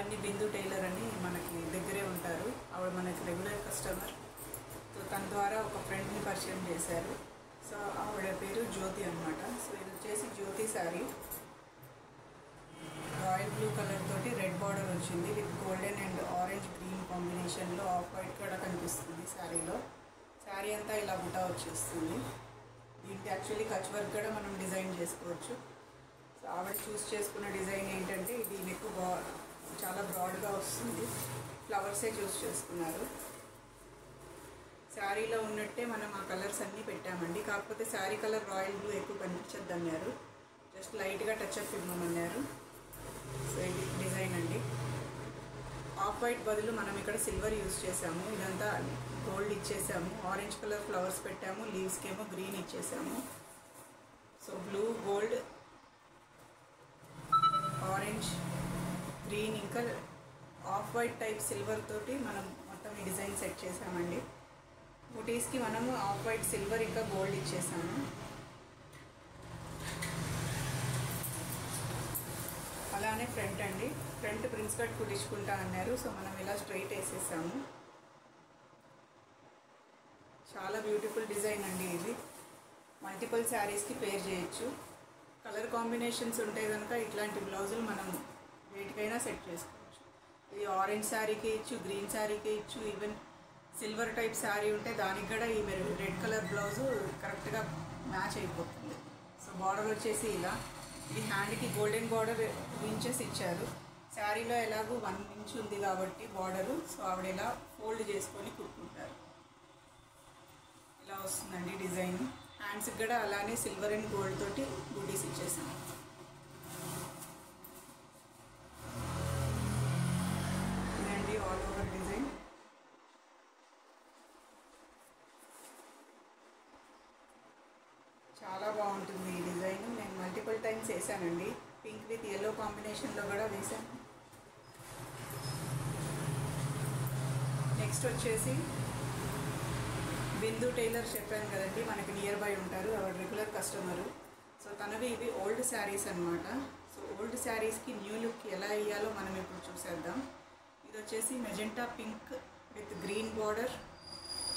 ఇవన్నీ బిందు టైలర్ అని మనకి దగ్గరే ఉంటారు. ఆవిడ మనకి రెగ్యులర్ కస్టమర్. సో తన ద్వారా ఒక ఫ్రెండ్ని పరిచయం చేశారు. సో ఆవిడ పేరు జ్యోతి అనమాట. సో ఇది వచ్చేసి జ్యోతి శారీ. రాయల్ బ్లూ కలర్ తోటి రెడ్ బార్డర్ వచ్చింది with golden and orange green కాంబినేషన్లో ఆఫ్ వైట్ కూడా కనిపిస్తుంది శారీలో. శారీ అంతా ఇలా బుటా వచ్చేస్తుంది. దీనికి యాక్చువల్లీ కచ్ వర్క్ కూడా మనం డిజైన్ చేసుకోవచ్చు. సో ఆవిడ చూస్ చేసుకున్న డిజైన్ ఏంటంటే ఇది నెక్ చాలా బ్రాడ్గా వస్తుంది. ఫ్లవర్సే చూస్ చేసుకున్నారు. శారీలో ఉన్నట్టే మనం ఆ కలర్స్ అన్నీ పెట్టామండి. కాకపోతే శారీ కలర్ రాయల్ బ్లూ ఎక్కువ కనిపించద్దు అన్నారు. జస్ట్ లైట్గా టచ్అప్ ఇవ్వమన్నారు. సో ఇది డిజైన్ అండి. ఆఫ్ వైట్ బదులు మనం ఇక్కడ సిల్వర్ యూజ్ చేసాము. ఇదంతా గోల్డ్ ఇచ్చేసాము. ఆరెంజ్ కలర్ ఫ్లవర్స్ పెట్టాము. లీవ్స్కి ఏమో గ్రీన్ ఇచ్చేసాము. So blue, gold, orange, green ఇంకా ఆఫ్ వైట్ టైప్ సిల్వర్ తోటి మనం మొత్తం ఈ డిజైన్ సెట్ చేసామండి. బుటీస్కి మనము ఆఫ్ వైట్, సిల్వర్ ఇంకా గోల్డ్ ఇచ్చేసాము. అలానే ఫ్రంట్ అండి. ఫ్రంట్ ప్రిన్స్ కట్ కుట్టించుకుంటా అన్నారు. సో మనం ఇలా స్ట్రైట్ వేసేసాము. చాలా బ్యూటిఫుల్ డిజైన్ అండి. ఇది మల్టిపుల్ శారీస్కి పేర్ చేయొచ్చు. కలర్ కాంబినేషన్స్ ఉంటే కనుక ఇట్లాంటి బ్లౌజులు మనం వేటికైనా సెట్ చేసుకోవచ్చు. ఇది ఆరెంజ్ శారీకి ఇచ్చు, గ్రీన్ శారీకి ఇచ్చు, ఈవెన్ సిల్వర్ టైప్ శారీ ఉంటే దానికి కూడా ఈ రెడ్ కలర్ బ్లౌజు కరెక్ట్గా మ్యాచ్ అయిపోతుంది. సో బార్డర్ వచ్చేసి ఇలా. ఇది హ్యాండ్కి గోల్డెన్ బార్డర్ 2 ఇంచెస్ ఇచ్చారు. శారీలో ఎలాగూ 1 ఇంచ్ ఉంది కాబట్టి బార్డరు. సో ఆవిడ ఇలా ఫోల్డ్ చేసుకొని కుట్టుకుంటారు. ఇలా వస్తుందండి డిజైన్. హ్యాండ్స్కి కూడా అలానే సిల్వర్ అండ్ గోల్డ్ తోటి బూటీస్ ఇచ్చేసాం. ఇదండి ఆల్ ఓవర్ డిజైన్. చాలా బాగుంటుంది ఈ డిజైన్. నేను మల్టిపుల్ టైమ్స్ వేసానండి. పింక్ విత్ ఎల్లో కాంబినేషన్లో కూడా వేసాను. నెక్స్ట్ వచ్చేసి బిందు టైలర్ చెప్పాను కదండి, మనకి నియర్ బై ఉంటారు. ఆవిడ రెగ్యులర్ కస్టమరు. సో తనవి ఇవి ఓల్డ్ శారీస్ అనమాట. సో ఓల్డ్ శారీస్కి న్యూ లుక్ ఎలా ఇయ్యాలో మనం ఇప్పుడు చూసేద్దాం. ఇది వచ్చేసి magenta pink with green border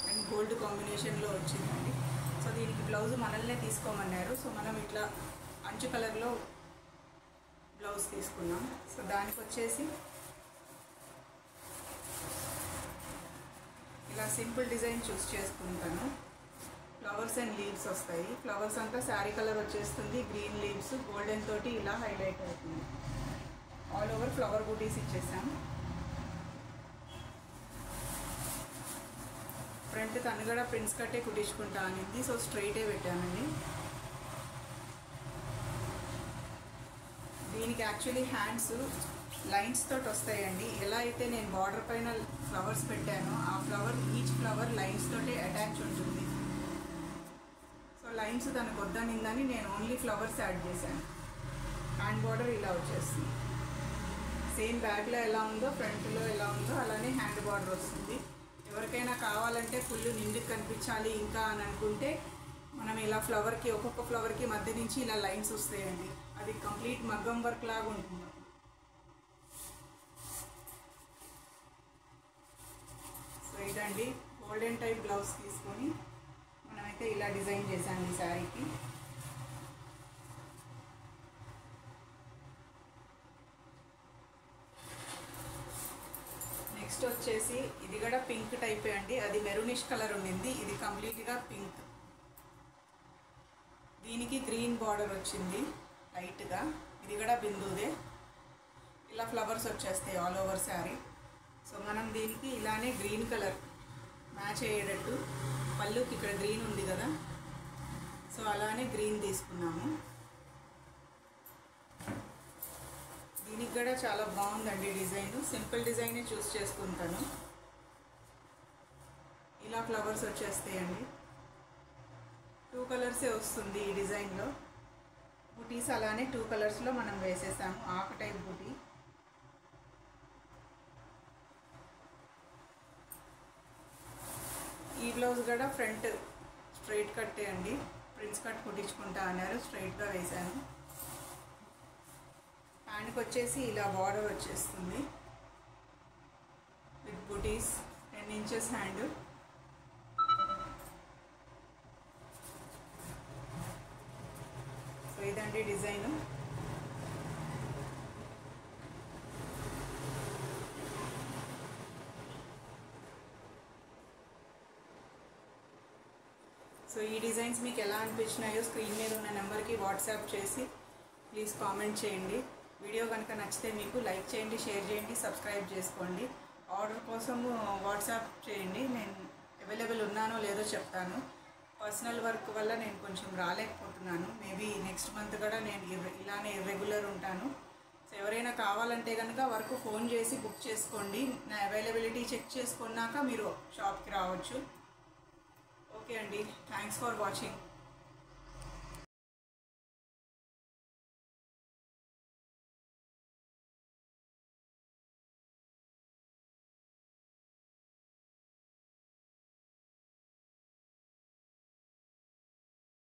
and gold కాంబినేషన్లో వచ్చిందండి. సో దీనికి బ్లౌజ్ మనల్నే తీసుకోమన్నారు. సో మనం ఇట్లా అంచు కలర్లో బ్లౌజ్ తీసుకున్నాం. సో దానికి వచ్చేసి ఇలా సింపుల్ డిజైన్ చూస్ చేసుకుంటాను. ఫ్లవర్స్ అండ్ లీవ్స్ వస్తాయి. ఫ్లవర్స్ అంతా శారీ కలర్ వచ్చేస్తుంది. గ్రీన్ లీవ్స్ గోల్డెన్ తోటి ఇలా హైలైట్ అవుతుంది. ఆల్ ఓవర్ ఫ్లవర్ బూటీస్ ఇచ్చేసాం. ఫ్రంట్ తను కూడా ప్రిన్స్ కట్టే కుట్టించుకుంటా అనింది. సో స్ట్రైటే పెట్టానండి. దీనికి యాక్చువల్లీ హ్యాండ్స్ లైన్స్ తోటి వస్తాయండి. ఎలా అయితే నేను బార్డర్ పైన ఫ్లవర్స్ పెట్టానో ఆ ఫ్లవర్ ఈచ్ ఫ్లవర్ లైన్స్ తోటి అటాచ్ ఉంటుంది. సో లైన్స్ తనకు వద్దనిందని నేను ఓన్లీ ఫ్లవర్స్ యాడ్ చేశాను. హ్యాండ్ బార్డర్ ఇలా వచ్చేస్తుంది. సేమ్ బ్యాగ్లో ఎలా ఉందో ఫ్రంట్లో ఎలా ఉందో అలానే హ్యాండ్ బార్డర్ వస్తుంది. ఎవరికైనా కావాలంటే ఫుల్ నిండుకు కనిపించాలి ఇంకా అని అనుకుంటే మనం ఇలా ఫ్లవర్కి ఒక్కొక్క ఫ్లవర్కి మధ్య నుంచి ఇలా లైన్స్ వస్తాయండి. అది కంప్లీట్ మగ్గం వర్క్ లాగా ఉంటుంది. సో ఇదండి గోల్డెన్ టైప్ బ్లౌజ్ తీసుకొని మనమైతే ఇలా డిజైన్ చేశాను ఈ శారీకి. నెక్స్ట్ వచ్చేసి ఇది కూడా పింక్ టైపే అండి. అది మెరూనిష్ కలర్ ఉండింది. ఇది కంప్లీట్గా పింక్. దీనికి గ్రీన్ బార్డర్ వచ్చింది లైట్గా. ఇది కూడా బిందుదే. ఇలా ఫ్లవర్స్ వచ్చేస్తాయి ఆల్ ఓవర్ శారీ. సో మనం దీనికి ఇలానే గ్రీన్ కలర్ మ్యాచ్ అయ్యేటట్టు పళ్ళుకి ఇక్కడ గ్రీన్ ఉంది కదా, సో అలానే గ్రీన్ తీసుకున్నాము. దీనికి కూడా చాలా బాగుందండి డిజైన్. సింపుల్ డిజైనే చూస్ చేసుకుంటాను. ఇలా ఫ్లవర్స్ వచ్చేస్తాయండి. 2 కలర్సే వస్తుంది ఈ డిజైన్లో. బూటీస్ అలానే 2 కలర్స్లో మనం వేసేసాము. ఆకు టైప్ బూటీ. ఈ బ్లౌజ్ కూడా ఫ్రంట్ స్ట్రైట్ కట్టే అండి. ప్రిన్స్ కట్ కుట్టించుకుంటా అన్నారు. స్ట్రైట్గా వేసాను. హ్యాండ్కి వచ్చేసి ఇలా బార్డర్ వచ్చేస్తుంది. With buttis, 10 inches hand. So ఇదండి డిజైను. సో ఈ డిజైన్స్ మీకు ఎలా అనిపించినాయో స్క్రీన్ మీద ఉన్న నెంబర్కి వాట్సాప్ చేసి ప్లీజ్ కామెంట్ చేయండి. వీడియో కనుక నచ్చితే మీకు లైక్ చేయండి, షేర్ చేయండి, సబ్స్క్రైబ్ చేసుకోండి. ఆర్డర్ కోసం వాట్సాప్ చేయండి. నేను అవైలబుల్ ఉన్నానో లేదో చెప్తాను. పర్సనల్ వర్క్ వల్ల నేను కొంచెం రాలేకపోతున్నాను. మేబీ నెక్స్ట్ మంత్ కూడా నేను ఇలానే ఇర్రెగ్యులర్ ఉంటాను. సో ఎవరైనా కావాలంటే కనుక వర్క్ ఫోన్ చేసి బుక్ చేసుకోండి. నా అవైలబిలిటీ చెక్ చేసుకున్నాక మీరు షాప్కి రావచ్చు. ఓకే అండి, థ్యాంక్స్ ఫర్ వాచింగ్.